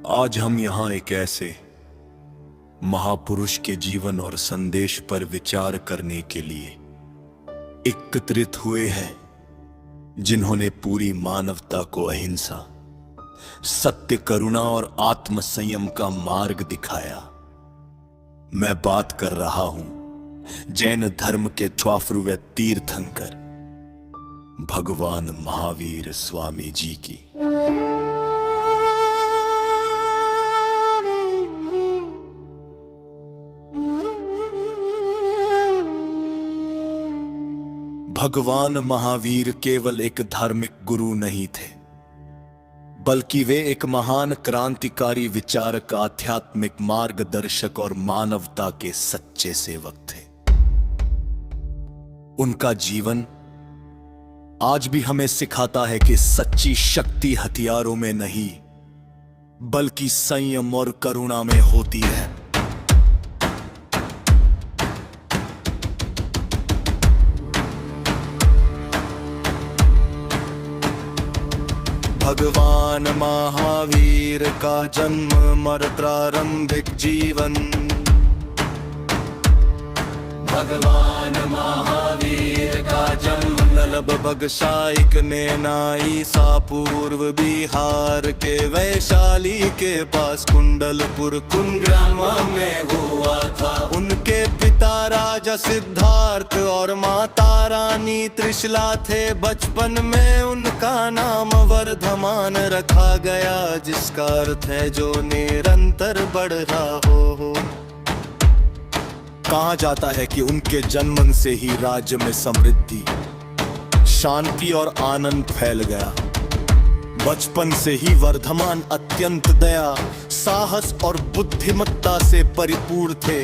आज हम यहाँ एक ऐसे महापुरुष के जीवन और संदेश पर विचार करने के लिए एकत्रित हुए हैं, जिन्होंने पूरी मानवता को अहिंसा, सत्य, करुणा और आत्म संयम का मार्ग दिखाया। मैं बात कर रहा हूं जैन धर्म के व तीर्थंकर भगवान महावीर स्वामी जी की। भगवान महावीर केवल एक धार्मिक गुरु नहीं थे, बल्कि वे एक महान क्रांतिकारी विचारक, आध्यात्मिक मार्गदर्शक और मानवता के सच्चे सेवक थे। उनका जीवन आज भी हमें सिखाता है कि सच्ची शक्ति हथियारों में नहीं, बल्कि संयम और करुणा में होती है। भगवान महावीर का जन्म और प्रारंभिक जीवन। भगवान महावीर का जन्म लगभग शाइक नेनाई सा पूर्व बिहार के वैशाली के पास कुंडलपुर ग्राम में हुआ था। उनके पिता राजा सिद्धार्थ और माता रानी त्रिशला थे। बचपन में उनका नाम वर्धमान रखा गया, जिसका अर्थ है जो निरंतर बढ़ रहा हो। कहा जाता है कि उनके जन्मन से ही राज्य में समृद्धि, शांति और आनंद फैल गया। बचपन से ही वर्धमान अत्यंत दया, साहस और बुद्धिमत्ता से परिपूर्ण थे।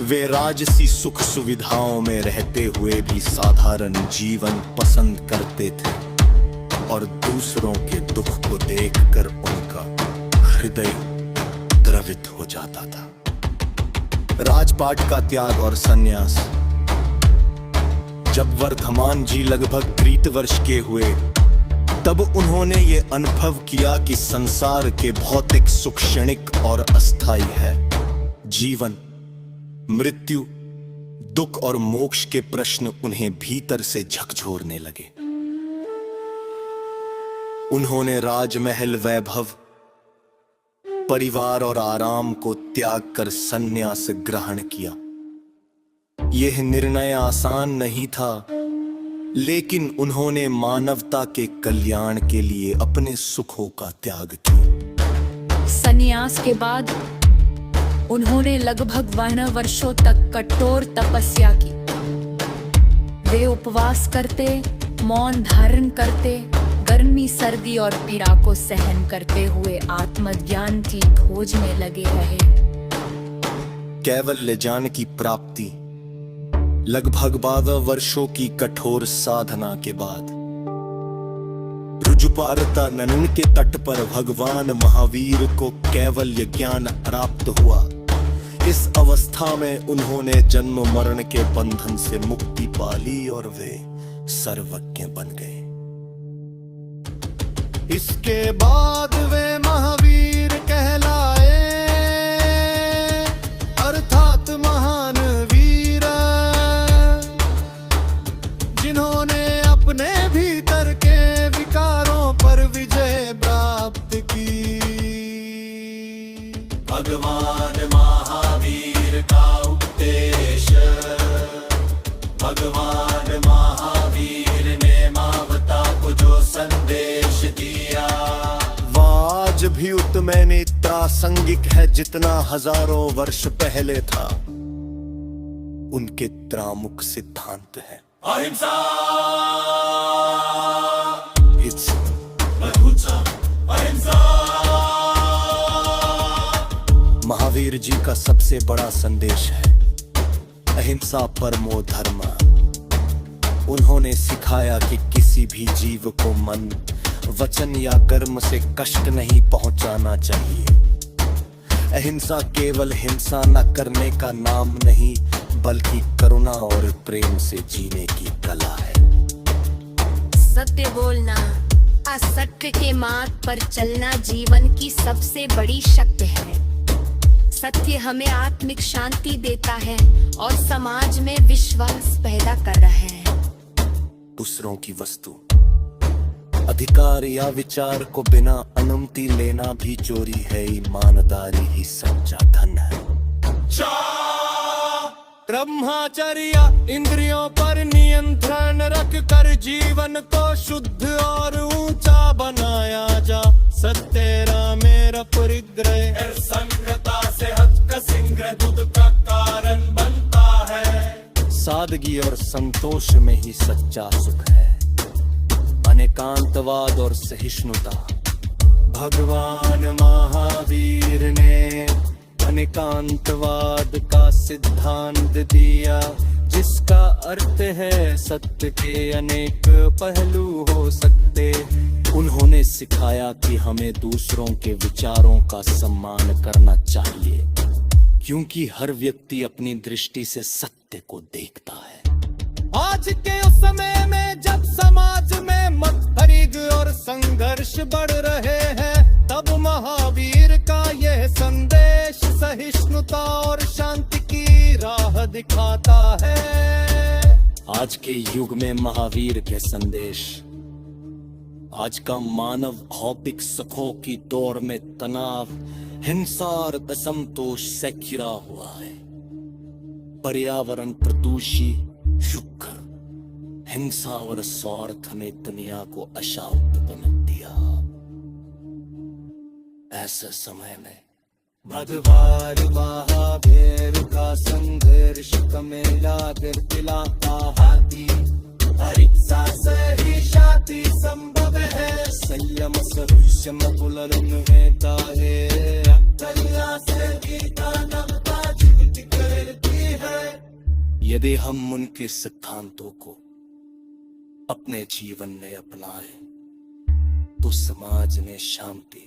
वे राजसी सुख सुविधाओं में रहते हुए भी साधारण जीवन पसंद करते थे और दूसरों के दुख को देखकर उनका हृदय द्रवित हो जाता था। राजपाट का त्याग और संन्यास। जब वर्धमान जी लगभग 30 वर्ष के हुए, तब उन्होंने ये अनुभव किया कि संसार के भौतिक सुख क्षणिक और अस्थायी है। जीवन, मृत्यु, दुख और मोक्ष के प्रश्न उन्हें भीतर से झकझोरने लगे। उन्होंने राजमहल वैभव, परिवार और आराम को त्याग कर संन्यास ग्रहण किया। यह निर्णय आसान नहीं था, लेकिन उन्होंने मानवता के कल्याण के लिए अपने सुखों का त्याग किया। संन्यास के बाद उन्होंने लगभग 12 वर्षों तक कठोर तपस्या की। वे उपवास करते, मौन धारण करते, गर्मी, सर्दी और पीड़ा को सहन करते हुए आत्मज्ञान की खोज में लगे रहे। कैवल्य ज्ञान की प्राप्ति। लगभग 12 वर्षों की कठोर साधना के बाद रुजुपारता नदी के तट पर भगवान महावीर को कैवल्य ज्ञान प्राप्त हुआ। इस अवस्था में उन्होंने जन्म मरण के बंधन से मुक्ति पा ली और वे सर्वज्ञ बन गए। इसके बाद वे महावीर कहलाए, अर्थात महान वीर, जिन्होंने अपने भीतर के विकारों पर विजय प्राप्त की। भगवान महावीर का उपदेश। भगवान महावीर ने मानवता को जो संदेश दिया, आज भी उतने ही प्रासंगिक है जितना हजारों वर्ष पहले था। उनके त्रामुक सिद्धांत है अहिंसा, अहिंसा। महावीर जी का सबसे बड़ा संदेश है अहिंसा परमो धर्म। उन्होंने सिखाया कि किसी भी जीव को मन, वचन या कर्म से कष्ट नहीं पहुंचाना चाहिए। अहिंसा केवल हिंसा न करने का नाम नहीं, बल्कि करुणा और प्रेम से जीने की कला है। सत्य बोलना, असत्य के मार्ग पर चलना जीवन की सबसे बड़ी शक्ति है। सत्य हमें आत्मिक शांति देता है और समाज में विश्वास पैदा कर रहा है। दूसरों की वस्तु, अधिकार या विचार को बिना अनुमति लेना भी चोरी है। ईमानदारी ही सच्चा धन है। ब्रह्मचर्य, इंद्रियों पर नियंत्रण रख कर जीवन को शुद्ध और ऊंचा बनाया जा। सत्य मेरा परिग्रह संगता से हट का सिंह दूध का कारण बनता है। सादगी और संतोष में ही सच्चा सुख है। अनेकांतवाद और सहिष्णुता, भगवान महावीर ने अनेकांतवाद का सिद्धांत दिया, जिसका अर्थ है सत्य के अनेक पहलू हो सकते। उन्होंने सिखाया कि हमें दूसरों के विचारों का सम्मान करना चाहिए, क्योंकि हर व्यक्ति अपनी दृष्टि से सत्य को देखता है। आज के उस समय में जब समाज में मतभेद और संघर्ष बढ़ रहे हैं, तब महावीर का यह संदेश सहिष्णुता और शांति की राह दिखाता है। आज के युग में महावीर के संदेश आज का मानव भौतिक सुखों की दौर में तनाव, हिंसा और असंतोष से घिरा हुआ है। पर्यावरण प्रदूषी, शुक्र, हिंसा और स्वार्थ ने दुनिया को अशांत बना दिया। ऐसे समय में भगवान महावीर का संघर्ष में लाकर दिलाता हाथी, अहिंसा से ही शांति संभव है। संयम सरुष्यम पुलरुम हेता है, कलिया से गीता नवता जुगति करती है। यदि हम उनके सिद्धांतों को अपने जीवन में अपनाए तो समाज में शांति,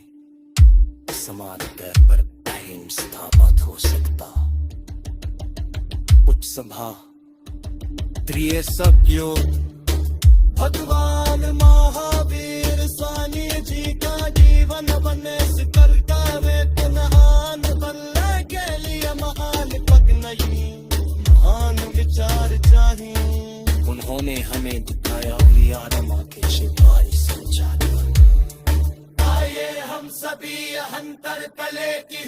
समानता पर कायम स्थापित हो सकता। उच्च सभा त्रिसख्यो भगवान महावीर स्वामी जी का जीवन बने शिखर का वेतनहान बनने के लिए महान पक नहीं, महान विचार चाहिए। उन्होंने हमें दिखाया हुई आत्मा के शिवाय समझा। आइए हम सभी अंतर कले की